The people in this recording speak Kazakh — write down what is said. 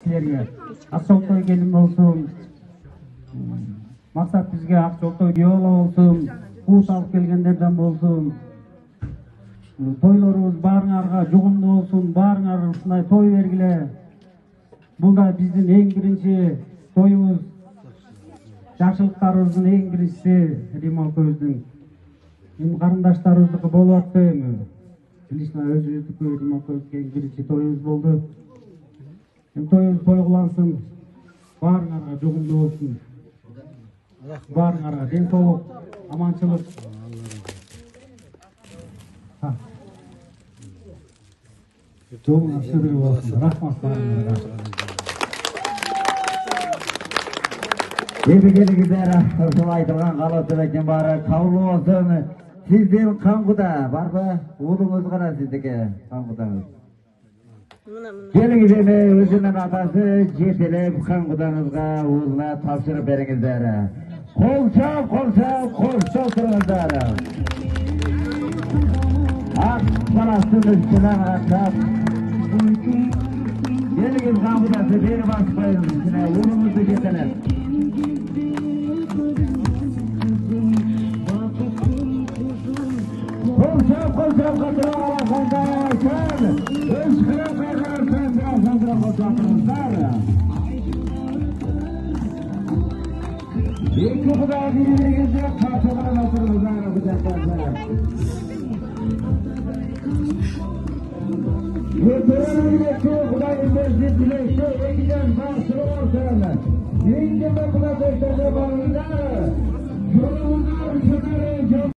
силерге Акчолтой келин болсун, максат бизге Акчолтой Виола болсун, кут алып келгендерден болсун, тойлорубуз баарыңарга жугумдуу болсун, баарыңар ушундай той бергиле. Бул да биздин эң биринчи тоюбуз, жакшылыктарыбыздын эң биринчиси Рима акыбыздын. Эми карындаштарыбыздыкы болуп атты эми. Лично өзүбүздүкү Рима акыбыздыкы эң биринчи тоюбуз болду. Эми тоюбуз той кылансын, баарыңарга жугумдуу болсун. Баарыңарга ден соолук, аманчылык. Жолуңар шыдыр болсун. Рахмат баарыңарга. Келгендер ушул айтылган калыбытыбектин баары кабыл болсун. Сиздин каңгуда барбы? Уулуңуз гана сиздики каңгудаңыз. Келиңиз эми өзүнүн атасы жетелеп каңгудаңызга уулуна тапшырып бериңиздер. Колчоп коштоп туруңуздар. Ак баласын үстүнө атап. Келиңиz каңгудасы бери баспайсыз, уулуңузду жетелеп. Kolçak katıra alasında sen, ışkırıp kaçarsan birazdan da kolçaklarınızlar. İki kuda birbirinize karşılığına otururlar bu defterler. Yeterli kuda indirdi bilekte ekiden karşılığı olsun. İnce kuda defterler bağlılar. Yolunlar şunları